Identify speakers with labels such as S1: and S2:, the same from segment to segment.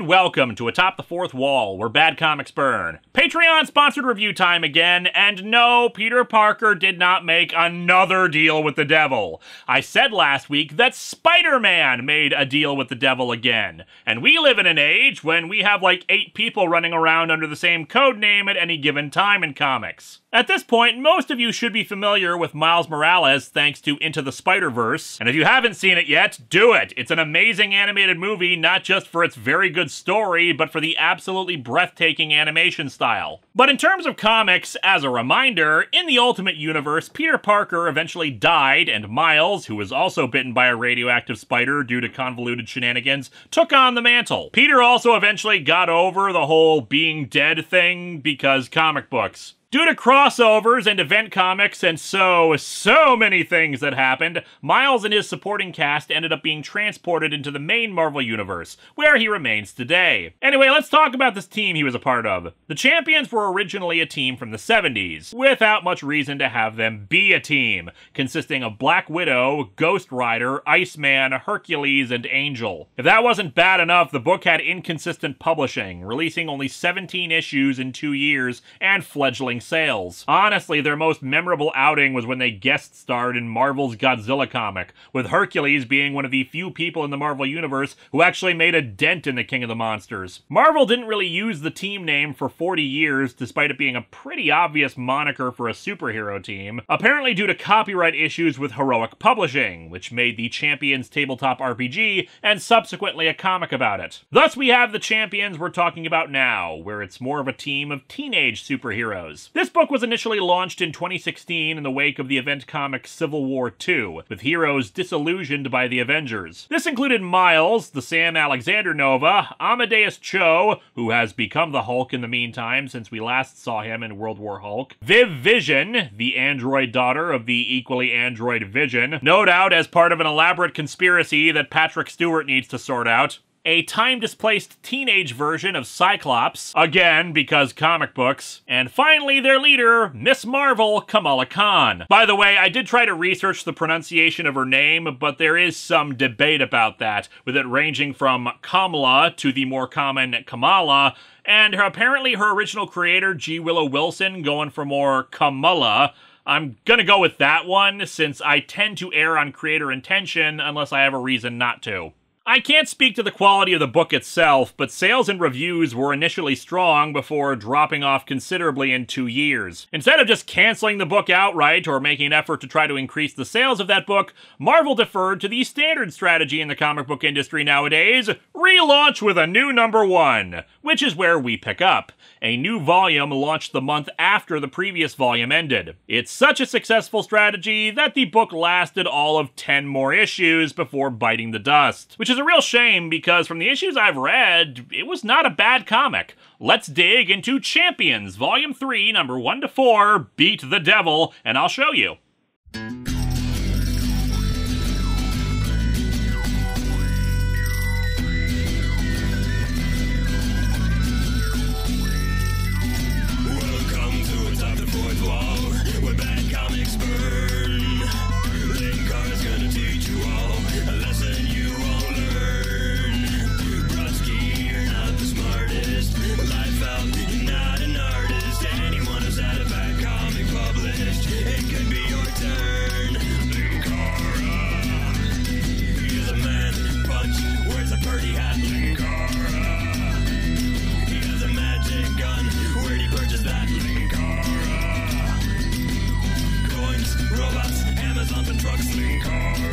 S1: and welcome to Atop the Fourth Wall, where bad comics burn. Patreon-sponsored review time again, and no, Peter Parker did not make another deal with the devil. I said last week that Spider-Man made a deal with the devil again, and we live in an age when we have like 8 people running around under the same code name at any given time in comics. At this point, most of you should be familiar with Miles Morales thanks to Into the Spider-Verse, and if you haven't seen it yet, do it! It's an amazing animated movie, not just for its very good story, but for the absolutely breathtaking animation style. But in terms of comics, as a reminder, in the Ultimate Universe, Peter Parker eventually died, and Miles, who was also bitten by a radioactive spider due to convoluted shenanigans, took on the mantle. Peter also eventually got over the whole being dead thing because comic books. Due to crossovers and event comics and so many things that happened, Miles and his supporting cast ended up being transported into the main Marvel Universe, where he remains today. Anyway, let's talk about this team he was a part of. The Champions were originally a team from the 70s, without much reason to have them be a team, consisting of Black Widow, Ghost Rider, Iceman, Hercules, and Angel. If that wasn't bad enough, the book had inconsistent publishing, releasing only 17 issues in 2 years, and fledgling sales. Honestly, their most memorable outing was when they guest starred in Marvel's Godzilla comic, with Hercules being one of the few people in the Marvel Universe who actually made a dent in the King of the Monsters. Marvel didn't really use the team name for 40 years, despite it being a pretty obvious moniker for a superhero team, apparently due to copyright issues with Heroic Publishing, which made the Champions tabletop RPG and subsequently a comic about it. Thus we have the Champions we're talking about now, where it's more of a team of teenage superheroes. This book was initially launched in 2016 in the wake of the event comic Civil War II, with heroes disillusioned by the Avengers. This included Miles, the Sam Alexander Nova, Amadeus Cho, who has become the Hulk in the meantime since we last saw him in World War Hulk, Viv Vision, the android daughter of the equally android Vision, no doubt as part of an elaborate conspiracy that Patrick Stewart needs to sort out, a time-displaced teenage version of Cyclops, again because comic books, and finally their leader, Miss Marvel, Kamala Khan. By the way, I did try to research the pronunciation of her name, but there is some debate about that, with it ranging from Kamala to the more common Kamala, and apparently her original creator, G. Willow Wilson, going for more Kamala. I'm gonna go with that one, since I tend to err on creator intention unless I have a reason not to. I can't speak to the quality of the book itself, but sales and reviews were initially strong before dropping off considerably in 2 years. Instead of just canceling the book outright or making an effort to try to increase the sales of that book, Marvel deferred to the standard strategy in the comic book industry nowadays: relaunch with a new #1, which is where we pick up. A new volume launched the month after the previous volume ended. It's such a successful strategy that the book lasted all of 10 more issues before biting the dust. Which is a real shame because from the issues I've read, it was not a bad comic. Let's dig into Champions, Volume 3, number 1 to 4, Beat the Devil, and I'll show you.
S2: Welcome to Atop the Fourth Wall, where bad comics burn. Linkara's gonna teach you all a lesson you won't learn. Brodsky, you're not the smartest. Life out, you're not an artist. Anyone who's had a bad comic published, it could be your turn. Linkara, he's a man punch, wears a birdie hat. Linkara, he has a magic gun. Where'd he purchase that? Linkara, coins, robots, Amazons and trucks. Linkara,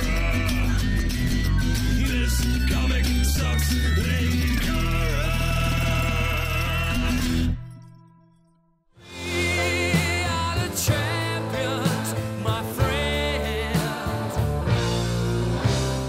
S2: this comic sucks. Linkara. We are the champions, my friends.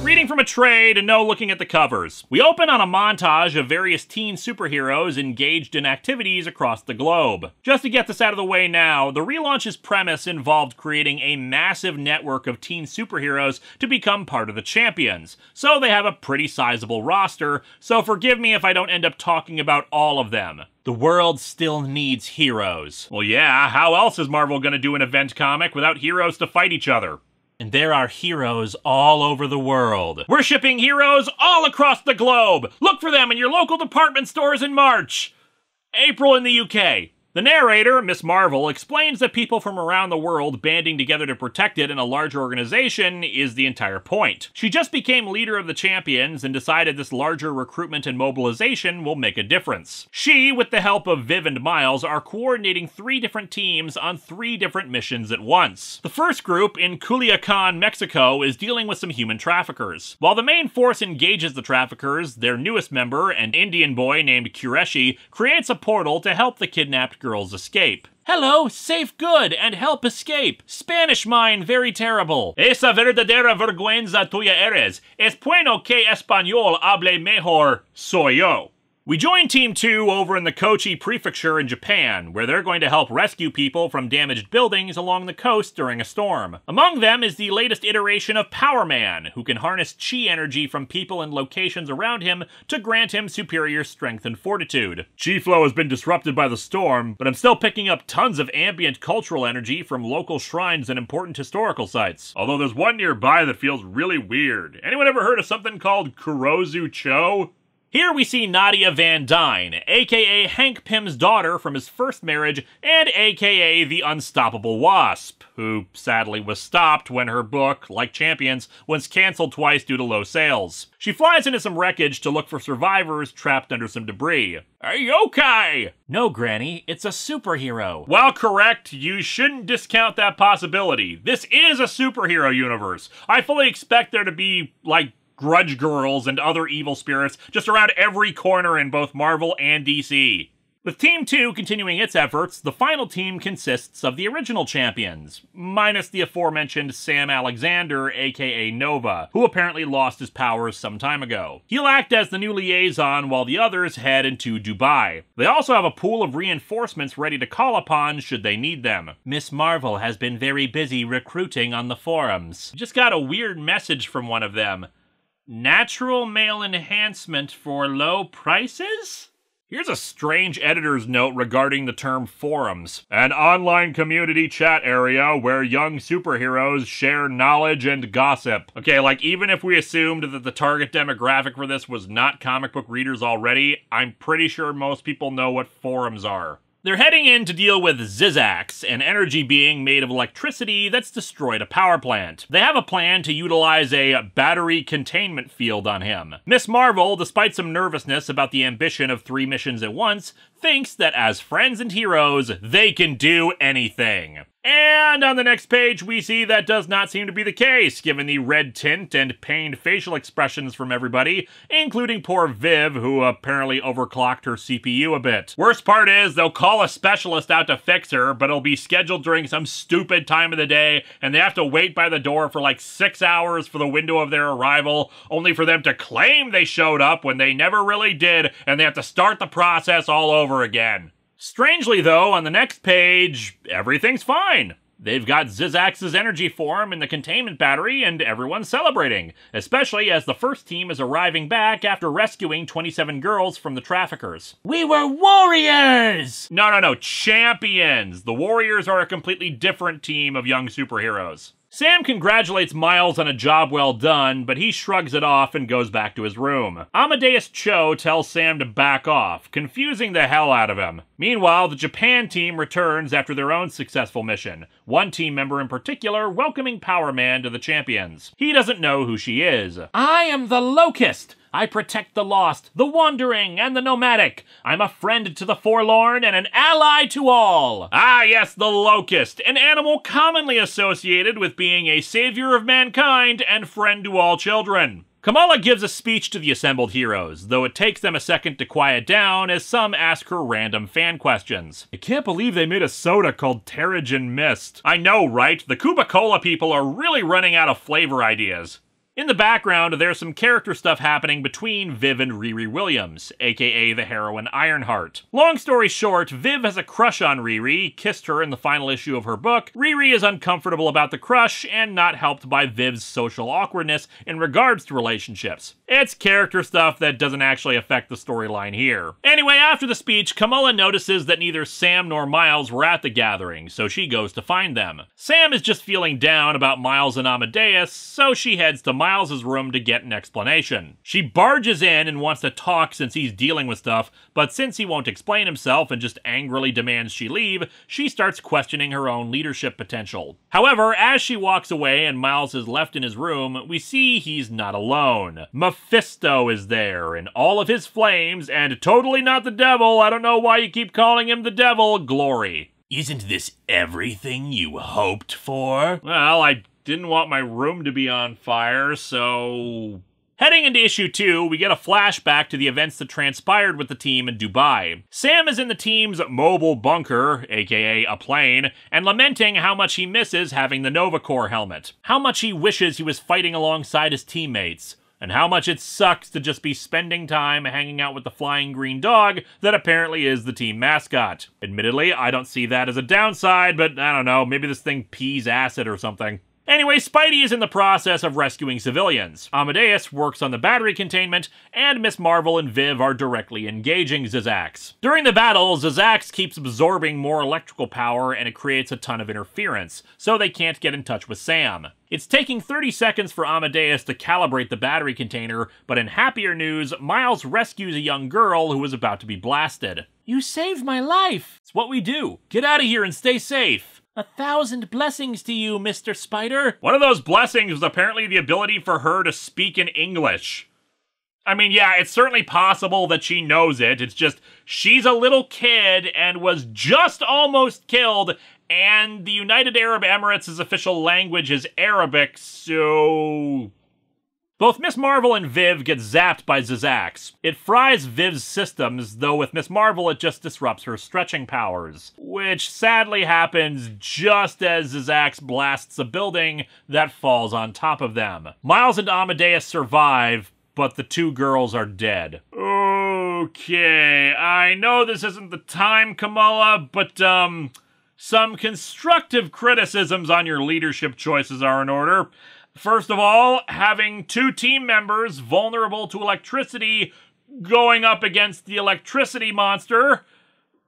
S1: Reading from a trade and no looking at the covers. We open on a montage of various teen superheroes engaged in activities across the globe. Just to get this out of the way now, the relaunch's premise involved creating a massive network of teen superheroes to become part of the Champions, so they have a pretty sizable roster, so forgive me if I don't end up talking about all of them. The world still needs heroes. Well yeah, how else is Marvel gonna do an event comic without heroes to fight each other? And there are heroes all over the world. We're shipping heroes all across the globe. Look for them in your local department stores in March. April in the UK. The narrator, Miss Marvel, explains that people from around the world banding together to protect it in a larger organization is the entire point. She just became leader of the champions and decided this larger recruitment and mobilization will make a difference. She, with the help of Viv and Miles, are coordinating 3 different teams on 3 different missions at once. The first group, in Culiacan, Mexico, is dealing with some human traffickers. While the main force engages the traffickers, their newest member, an Indian boy named Kureshi, creates a portal to help the kidnapped girls escape. Hello, safe good, and help escape. Spanish mine very terrible. Esa verdadera vergüenza tuya eres. Es bueno que español hable mejor. Soy yo. We join Team 2 over in the Kochi Prefecture in Japan, where they're going to help rescue people from damaged buildings along the coast during a storm. Among them is the latest iteration of Power Man, who can harness chi energy from people and locations around him to grant him superior strength and fortitude. Chi flow has been disrupted by the storm, but I'm still picking up tons of ambient cultural energy from local shrines and important historical sites. Although there's one nearby that feels really weird. Anyone ever heard of something called Kurozu Cho? Here we see Nadia Van Dyne, aka Hank Pym's daughter from his first marriage, and aka the Unstoppable Wasp, who sadly was stopped when her book, like Champions, was cancelled twice due to low sales. She flies into some wreckage to look for survivors trapped under some debris. A yokai! No, Granny, it's a superhero. While correct, you shouldn't discount that possibility. This is a superhero universe. I fully expect there to be, like, grudge girls and other evil spirits just around every corner in both Marvel and DC. With Team 2 continuing its efforts, the final team consists of the original champions, minus the aforementioned Sam Alexander, aka Nova, who apparently lost his powers some time ago. He'll act as the new liaison while the others head into Dubai. They also have a pool of reinforcements ready to call upon should they need them. Miss Marvel has been very busy recruiting on the forums. Just got a weird message from one of them. Natural male enhancement for low prices? Here's a strange editor's note regarding the term forums. An online community chat area where young superheroes share knowledge and gossip. Okay, like even if we assumed that the target demographic for this was not comic book readers already, I'm pretty sure most people know what forums are. They're heading in to deal with Zizax, an energy being made of electricity that's destroyed a power plant. They have a plan to utilize a battery containment field on him. Miss Marvel, despite some nervousness about the ambition of 3 missions at once, thinks that as friends and heroes, they can do anything. And on the next page, we see that does not seem to be the case, given the red tint and pained facial expressions from everybody, including poor Viv, who apparently overclocked her CPU a bit. Worst part is, they'll call a specialist out to fix her, but it'll be scheduled during some stupid time of the day, and they have to wait by the door for like 6 hours for the window of their arrival, only for them to claim they showed up when they never really did, and they have to start the process all over again. Strangely though, on the next page, everything's fine. They've got Zizax's energy form in the containment battery and everyone's celebrating, especially as the first team is arriving back after rescuing 27 girls from the traffickers. We were warriors! No, champions! The Warriors are a completely different team of young superheroes. Sam congratulates Miles on a job well done, but he shrugs it off and goes back to his room. Amadeus Cho tells Sam to back off, confusing the hell out of him. Meanwhile, the Japan team returns after their own successful mission, one team member in particular welcoming Power Man to the champions. He doesn't know who she is. I am the Locust! I protect the lost, the wandering, and the nomadic. I'm a friend to the forlorn and an ally to all. Ah yes, the Locust, an animal commonly associated with being a savior of mankind and friend to all children. Kamala gives a speech to the assembled heroes, though it takes them a second to quiet down as some ask her random fan questions. I can't believe they made a soda called Terrigen Mist. I know, right? The Cuba Cola people are really running out of flavor ideas. In the background, there's some character stuff happening between Viv and Riri Williams, aka the heroine Ironheart. Long story short, Viv has a crush on Riri, kissed her in the final issue of her book. Riri is uncomfortable about the crush and not helped by Viv's social awkwardness in regards to relationships. It's character stuff that doesn't actually affect the storyline here. Anyway, after the speech, Kamala notices that neither Sam nor Miles were at the gathering, so she goes to find them. Sam is just feeling down about Miles and Amadeus, so she heads to Miles' room to get an explanation. She barges in and wants to talk since he's dealing with stuff, but since he won't explain himself and just angrily demands she leave, she starts questioning her own leadership potential. However, as she walks away and Miles is left in his room, we see he's not alone. Mephisto is there in all of his flames, and totally not the devil, I don't know why you keep calling him the devil, glory.
S2: Isn't this everything you hoped for?
S1: Well, I didn't want my room to be on fire, so... Heading into issue 2, we get a flashback to the events that transpired with the team in Dubai. Sam is in the team's mobile bunker, aka a plane, and lamenting how much he misses having the Nova Corps helmet. How much he wishes he was fighting alongside his teammates. And how much it sucks to just be spending time hanging out with the flying green dog that apparently is the team mascot. Admittedly, I don't see that as a downside, but I don't know, maybe this thing pees acid or something. Anyway, Spidey is in the process of rescuing civilians. Amadeus works on the battery containment, and Miss Marvel and Viv are directly engaging Zizzax. During the battle, Zizzax keeps absorbing more electrical power and it creates a ton of interference, so they can't get in touch with Sam. It's taking 30 seconds for Amadeus to calibrate the battery container, but in happier news, Miles rescues a young girl who is about to be blasted. "You saved my life!" It's what we do. Get out of here and stay safe. "1,000 blessings to you, Mr. Spider." One of those blessings was apparently the ability for her to speak in English. I mean, yeah, it's certainly possible that she knows it. It's just, she's a little kid and was just almost killed, and the United Arab Emirates' official language is Arabic, so... Both Miss Marvel and Viv get zapped by Zizzax. It fries Viv's systems, though with Miss Marvel it just disrupts her stretching powers, which sadly happens just as Zizzax blasts a building that falls on top of them. Miles and Amadeus survive, but the two girls are dead. Okay, I know this isn't the time, Kamala, but some constructive criticisms on your leadership choices are in order. First of all, having two team members vulnerable to electricity going up against the electricity monster,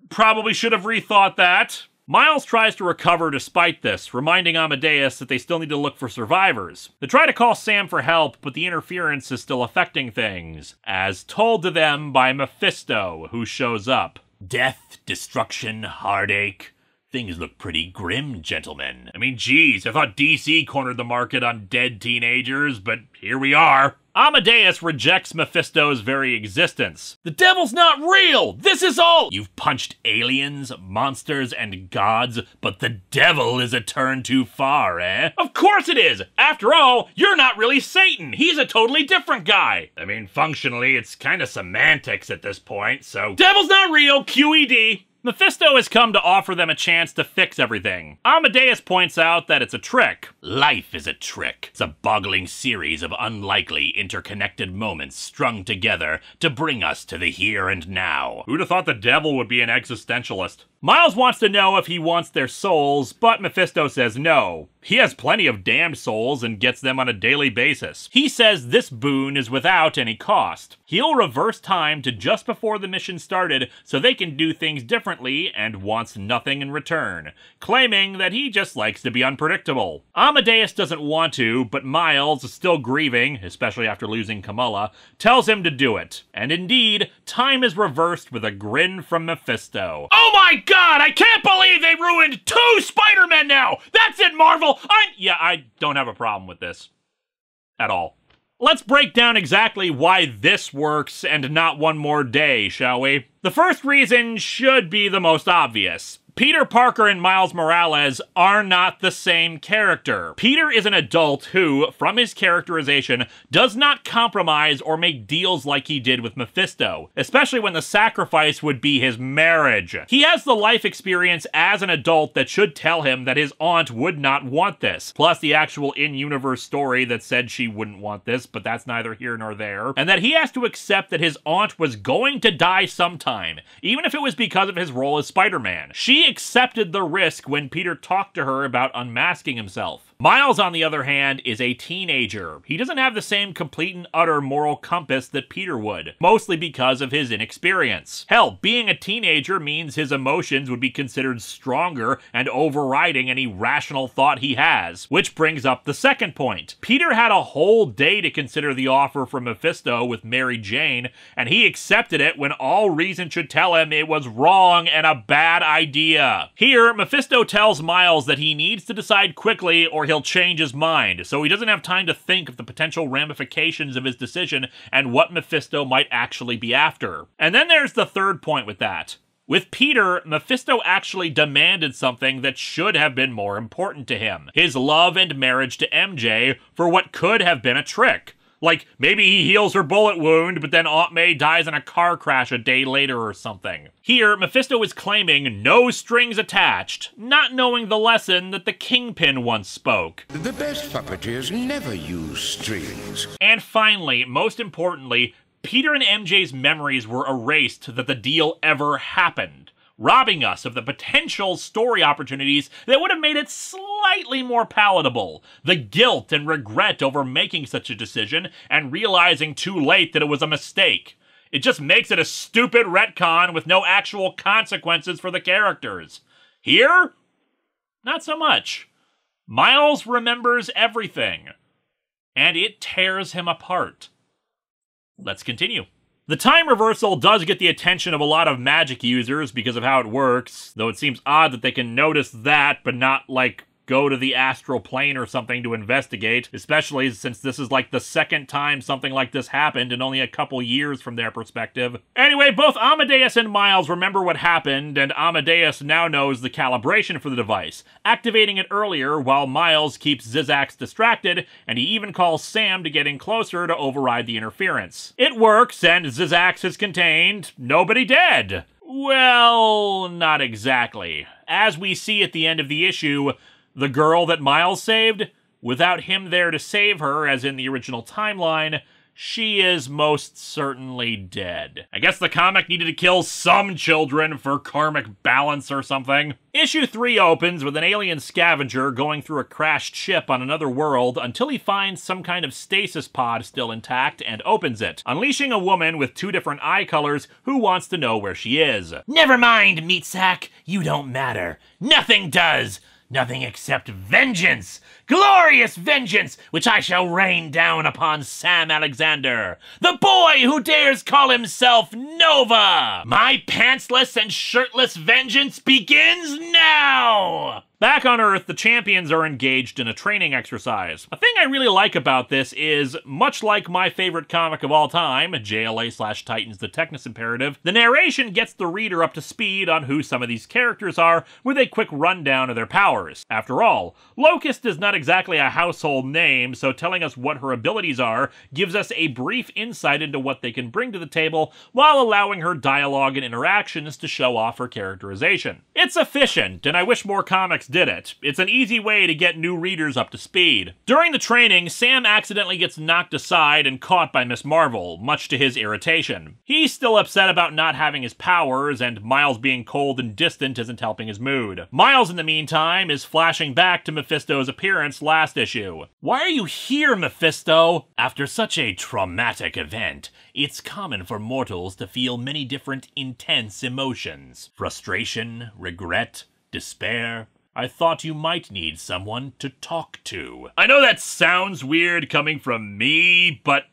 S1: probably should have rethought that. Miles tries to recover despite this, reminding Amadeus that they still need to look for survivors. They try to call Sam for help, but the interference is still affecting things, as told to them by Mephisto, who shows up.
S2: Death, destruction, heartache. Things look pretty grim, gentlemen.
S1: I mean, geez, I thought DC cornered the market on dead teenagers, but here we are. Amadeus rejects Mephisto's very existence. "The devil's not real! This is all—"
S2: You've punched aliens, monsters, and gods, but the devil is a turn too far, eh?
S1: Of course it is! After all, you're not really Satan! He's a totally different guy! I mean, functionally, it's kind of semantics at this point, so... Devil's not real, QED! Mephisto has come to offer them a chance to fix everything. Amadeus points out that it's a trick.
S2: Life is a trick. It's a boggling series of unlikely interconnected moments strung together to bring us to the here and now.
S1: Who'd have thought the devil would be an existentialist? Miles wants to know if he wants their souls, but Mephisto says no. He has plenty of damned souls and gets them on a daily basis. He says this boon is without any cost. He'll reverse time to just before the mission started so they can do things differently and wants nothing in return, claiming that he just likes to be unpredictable. Amadeus doesn't want to, but Miles, still grieving, especially after losing Kamala, tells him to do it. And indeed, time is reversed with a grin from Mephisto. Oh my God, I can't believe they ruined 2 Spider-Men now! That's it, Marvel! I don't have a problem with this. At all. Let's break down exactly why this works and not one more day, shall we? The first reason should be the most obvious. Peter Parker and Miles Morales are not the same character. Peter is an adult who, from his characterization, does not compromise or make deals like he did with Mephisto, especially when the sacrifice would be his marriage. He has the life experience as an adult that should tell him that his aunt would not want this, plus the actual in-universe story that said she wouldn't want this, but that's neither here nor there, and that he has to accept that his aunt was going to die sometime, even if it was because of his role as Spider-Man. She accepted the risk when Peter talked to her about unmasking himself. Miles, on the other hand, is a teenager. He doesn't have the same complete and utter moral compass that Peter would, mostly because of his inexperience. Hell, being a teenager means his emotions would be considered stronger and overriding any rational thought he has, which brings up the second point. Peter had a whole day to consider the offer from Mephisto with Mary Jane, and he accepted it when all reason should tell him it was wrong and a bad idea. Here, Mephisto tells Miles that he needs to decide quickly or he'll change his mind, so he doesn't have time to think of the potential ramifications of his decision and what Mephisto might actually be after. And then there's the third point with that. With Peter, Mephisto actually demanded something that should have been more important to him: his love and marriage to MJ for what could have been a trick. Like, maybe he heals her bullet wound, but then Aunt May dies in a car crash a day later or something. Here, Mephisto is claiming no strings attached, not knowing the lesson that the Kingpin once spoke.
S3: The best puppeteers never use strings.
S1: And finally, most importantly, Peter and MJ's memories were erased that the deal ever happened, robbing us of the potential story opportunities that would have made it slightly more palatable. The guilt and regret over making such a decision and realizing too late that it was a mistake. It just makes it a stupid retcon with no actual consequences for the characters. Here, not so much. Miles remembers everything, and it tears him apart. Let's continue. The time reversal does get the attention of a lot of magic users because of how it works, though it seems odd that they can notice that, but not, like, go to the astral plane or something to investigate, especially since this is like the second time something like this happened in only a couple years from their perspective. Anyway, both Amadeus and Miles remember what happened, and Amadeus now knows the calibration for the device, activating it earlier while Miles keeps Zizzax distracted, and he even calls Sam to get in closer to override the interference. It works, and Zizzax is contained, nobody dead. Well, not exactly. As we see at the end of the issue, the girl that Miles saved, without him there to save her, as in the original timeline, she is most certainly dead. I guess the comic needed to kill some children for karmic balance or something. Issue 3 opens with an alien scavenger going through a crashed ship on another world until he finds some kind of stasis pod still intact and opens it, unleashing a woman with 2 different eye colors who wants to know where she is.
S4: Never mind, meat sack. You don't matter. Nothing does. Nothing except vengeance! Glorious vengeance, which I shall rain down upon Sam Alexander, the boy who dares call himself Nova! My pantsless and shirtless vengeance begins now!
S1: Back on Earth, the champions are engaged in a training exercise. A thing I really like about this is, much like my favorite comic of all time, JLA/Titans The Technis Imperative, the narration gets the reader up to speed on who some of these characters are with a quick rundown of their powers. After all, Locust is not exactly a household name, so telling us what her abilities are gives us a brief insight into what they can bring to the table while allowing her dialogue and interactions to show off her characterization. It's efficient, and I wish more comics did it. It's an easy way to get new readers up to speed. During the training, Sam accidentally gets knocked aside and caught by Miss Marvel, much to his irritation. He's still upset about not having his powers, and Miles being cold and distant isn't helping his mood. Miles, in the meantime, is flashing back to Mephisto's appearance last issue. "Why are you here, Mephisto?"
S4: After such a traumatic event, it's common for mortals to feel many different intense emotions. Frustration, regret, despair. I thought you might need someone to talk to.
S1: I know that sounds weird coming from me, but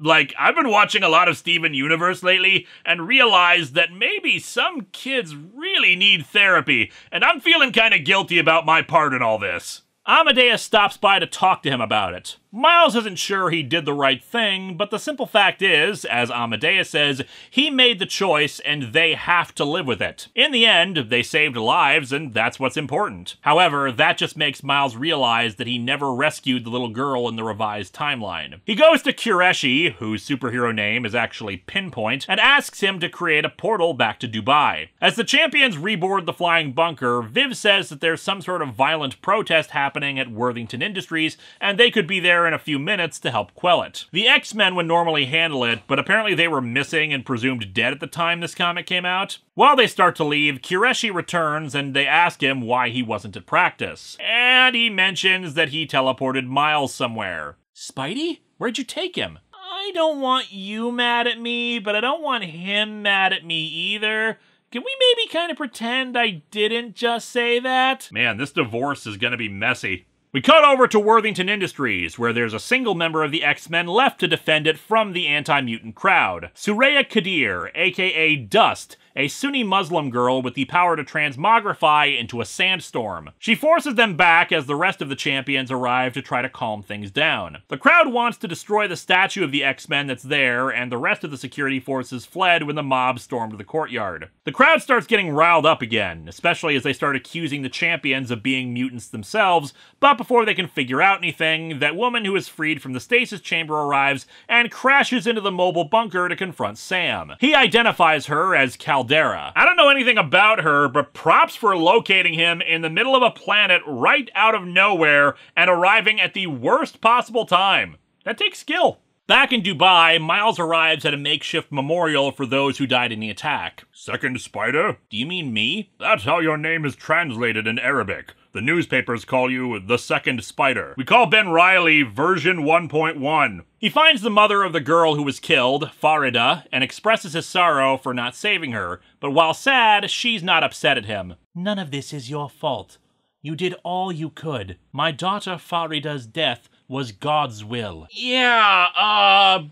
S1: like, I've been watching a lot of Steven Universe lately and realized that maybe some kids really need therapy, and I'm feeling kinda guilty about my part in all this. Amadeus stops by to talk to him about it. Miles isn't sure he did the right thing, but the simple fact is, as Amadeus says, he made the choice and they have to live with it. In the end, they saved lives and that's what's important. However, that just makes Miles realize that he never rescued the little girl in the revised timeline. He goes to Qureshi, whose superhero name is actually Pinpoint, and asks him to create a portal back to Dubai. As the champions reboard the flying bunker, Viv says that there's some sort of violent protest happening at Worthington Industries, and they could be there in a few minutes to help quell it. The X-Men would normally handle it, but apparently they were missing and presumed dead at the time this comic came out. While they start to leave, Qureshi returns and they ask him why he wasn't at practice. And he mentions that he teleported Miles somewhere. Spidey? Where'd you take him? I don't want you mad at me, but I don't want him mad at me either. Can we maybe kind of pretend I didn't just say that? Man, this divorce is gonna be messy. We cut over to Worthington Industries, where there's a single member of the X-Men left to defend it from the anti-mutant crowd. Suraya Kadir, aka Dust, a Sunni Muslim girl with the power to transmogrify into a sandstorm. She forces them back as the rest of the champions arrive to try to calm things down. The crowd wants to destroy the statue of the X-Men that's there, and the rest of the security forces fled when the mob stormed the courtyard. The crowd starts getting riled up again, especially as they start accusing the champions of being mutants themselves, but before they can figure out anything, that woman who is freed from the stasis chamber arrives and crashes into the mobile bunker to confront Sam. He identifies her as Caldera. I don't know anything about her, but props for locating him in the middle of a planet right out of nowhere and arriving at the worst possible time. That takes skill. Back in Dubai, Miles arrives at a makeshift memorial for those who died in the attack.
S2: Second Spider?
S1: Do you mean me?
S2: That's how your name is translated in Arabic. The newspapers call you the Second Spider. We call Ben Reilly version 1.1.
S1: He finds the mother of the girl who was killed, Farida, and expresses his sorrow for not saving her, but while sad, she's not upset at him. None of this is your fault. You did all you could. My daughter Farida's death was God's will. Yeah,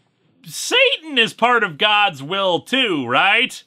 S1: Satan is part of God's will too, right?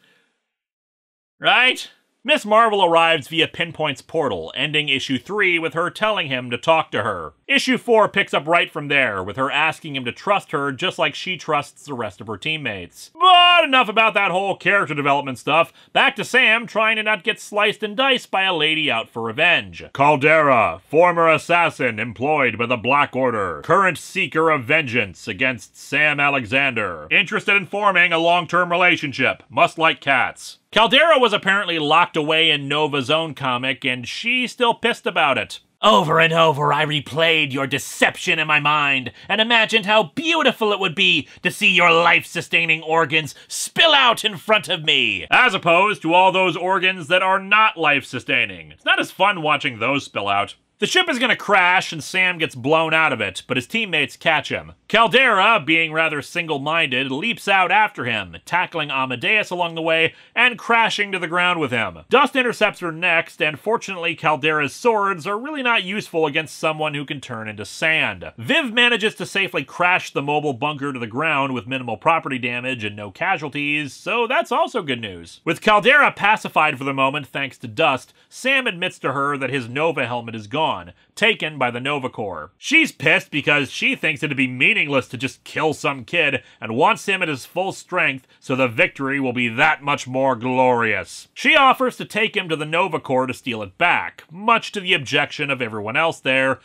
S1: Right? Miss Marvel arrives via Pinpoint's portal, ending issue 3 with her telling him to talk to her. Issue 4 picks up right from there, with her asking him to trust her just like she trusts the rest of her teammates. But enough about that whole character development stuff. Back to Sam trying to not get sliced and diced by a lady out for revenge.
S2: Caldera, former assassin employed by the Black Order, current seeker of vengeance against Sam Alexander. Interested in forming a long-term relationship. Must like cats.
S1: Caldera was apparently locked away in Nova's own comic, and she's still pissed about it.
S4: Over and over I replayed your deception in my mind and imagined how beautiful it would be to see your life-sustaining organs spill out in front of me.
S1: As opposed to all those organs that are not life-sustaining. It's not as fun watching those spill out. The ship is going to crash and Sam gets blown out of it, but his teammates catch him. Caldera, being rather single-minded, leaps out after him, tackling Amadeus along the way and crashing to the ground with him. Dust intercepts her next, and fortunately Caldera's swords are really not useful against someone who can turn into sand. Viv manages to safely crash the mobile bunker to the ground with minimal property damage and no casualties, so that's also good news. With Caldera pacified for the moment thanks to Dust, Sam admits to her that his Nova helmet is gone, taken by the Nova Corps. She's pissed because she thinks it'd be meaningless to just kill some kid and wants him at his full strength so the victory will be that much more glorious. She offers to take him to the Nova Corps to steal it back, much to the objection of everyone else there,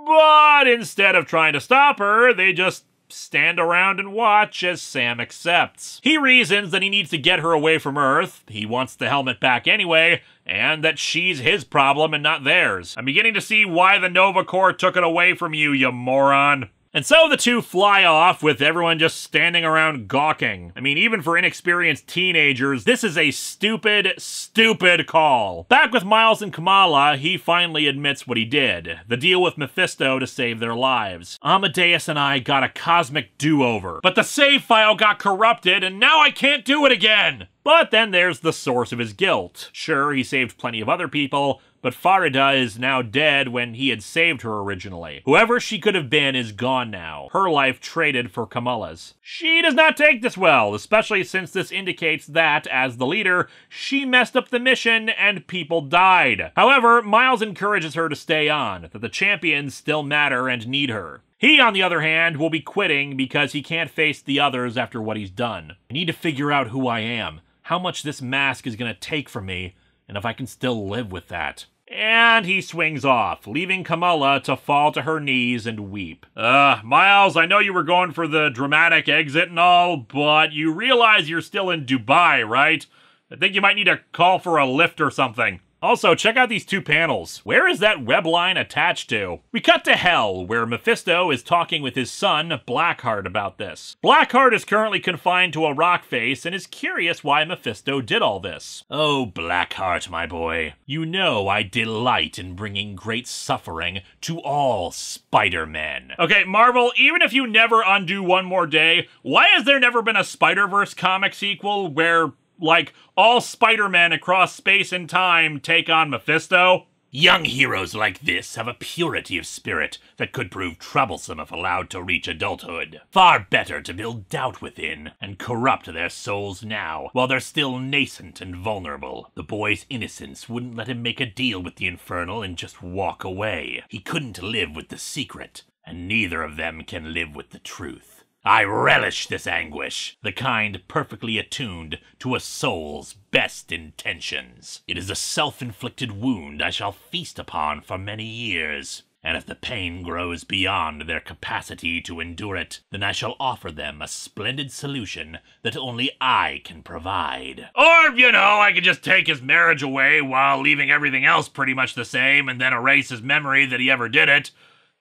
S1: but instead of trying to stop her, they just stand around and watch as Sam accepts. He reasons that he needs to get her away from Earth, he wants the helmet back anyway, and that she's his problem and not theirs. I'm beginning to see why the Nova Corps took it away from you, you moron. And so the two fly off with everyone just standing around gawking. I mean, even for inexperienced teenagers, this is a stupid, stupid call. Back with Miles and Kamala, he finally admits what he did. The deal with Mephisto to save their lives. Amadeus and I got a cosmic do-over. But the save file got corrupted and now I can't do it again! But then there's the source of his guilt. Sure, he saved plenty of other people, but Farida is now dead when he had saved her originally. Whoever she could have been is gone now, her life traded for Kamala's. She does not take this well, especially since this indicates that, as the leader, she messed up the mission and people died. However, Miles encourages her to stay on, that the champions still matter and need her. He, on the other hand, will be quitting because he can't face the others after what he's done. I need to figure out who I am, how much this mask is going to take from me, and if I can still live with that. And he swings off, leaving Kamala to fall to her knees and weep. Miles, I know you were going for the dramatic exit and all, but you realize you're still in Dubai, right? I think you might need to call for a lift or something. Also, check out these two panels. Where is that web line attached to? We cut to Hell, where Mephisto is talking with his son, Blackheart, about this. Blackheart is currently confined to a rock face and is curious why Mephisto did all this.
S4: Oh, Blackheart, my boy, you know I delight in bringing great suffering to all Spider-Men.
S1: Okay, Marvel, even if you never undo one more day, why has there never been a Spider-Verse comic sequel where, like, all Spider-Men across space and time take on Mephisto?
S4: Young heroes like this have a purity of spirit that could prove troublesome if allowed to reach adulthood. Far better to build doubt within and corrupt their souls now, while they're still nascent and vulnerable. The boy's innocence wouldn't let him make a deal with the Infernal and just walk away. He couldn't live with the secret, and neither of them can live with the truth. I relish this anguish, the kind perfectly attuned to a soul's best intentions. It is a self-inflicted wound I shall feast upon for many years, and if the pain grows beyond their capacity to endure it, then I shall offer them a splendid solution that only I can provide.
S1: Or, you know, I could just take his marriage away while leaving everything else pretty much the same and then erase his memory that he ever did it.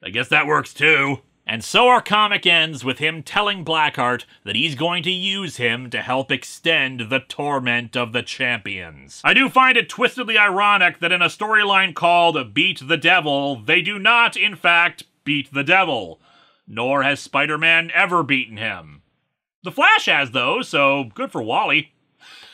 S1: I guess that works too. And so our comic ends with him telling Blackheart that he's going to use him to help extend the torment of the champions. I do find it twistedly ironic that in a storyline called Beat the Devil, they do not, in fact, beat the devil. Nor has Spider-Man ever beaten him. The Flash has, though, so good for Wally.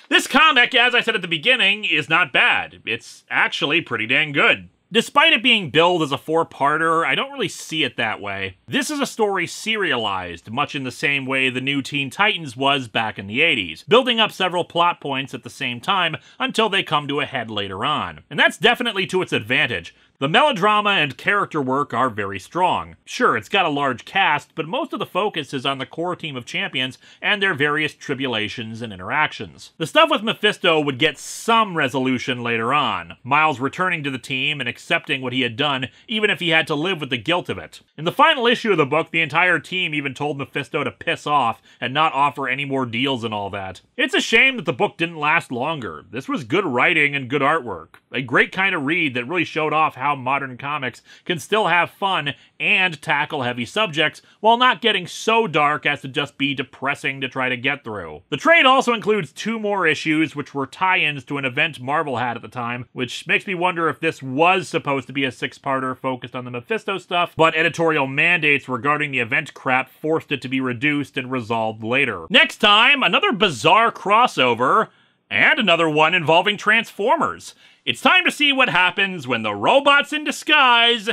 S1: This comic, as I said at the beginning, is not bad. It's actually pretty dang good. Despite it being billed as a 4-parter, I don't really see it that way. This is a story serialized, much in the same way the new Teen Titans was back in the 80s, building up several plot points at the same time until they come to a head later on. And that's definitely to its advantage. The melodrama and character work are very strong. Sure, it's got a large cast, but most of the focus is on the core team of champions and their various tribulations and interactions. The stuff with Mephisto would get some resolution later on, Miles returning to the team and accepting what he had done, even if he had to live with the guilt of it. In the final issue of the book, the entire team even told Mephisto to piss off and not offer any more deals and all that. It's a shame that the book didn't last longer. This was good writing and good artwork. A great kind of read that really showed off how modern comics can still have fun and tackle heavy subjects while not getting so dark as to just be depressing to try to get through. The trade also includes 2 more issues which were tie-ins to an event Marvel had at the time, which makes me wonder if this was supposed to be a 6-parter focused on the Mephisto stuff, but editorial mandates regarding the event crap forced it to be reduced and resolved later. Next time, another bizarre crossover, and another one involving Transformers. It's time to see what happens when the robots in disguise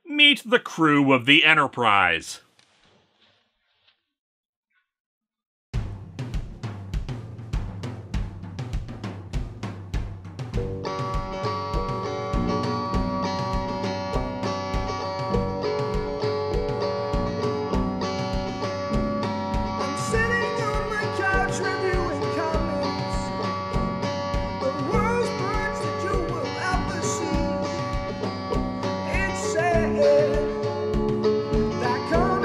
S1: meet the crew of the Enterprise.
S2: I'm sitting on my couch reviewing comics. The worst birds that you will ever see. It's sad that comics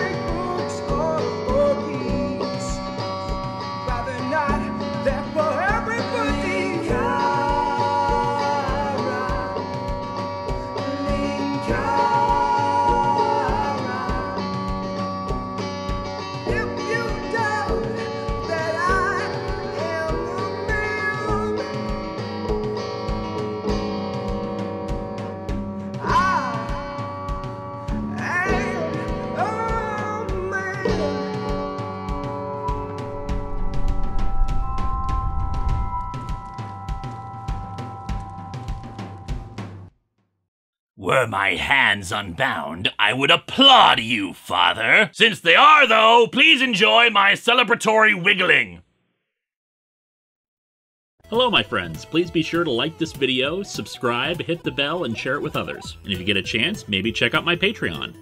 S4: Were my hands unbound, I would applaud you, Father. Since they are, though, please enjoy my celebratory wiggling.
S1: Hello, my friends. Please be sure to like this video, subscribe, hit the bell, and share it with others. And if you get a chance, maybe check out my Patreon.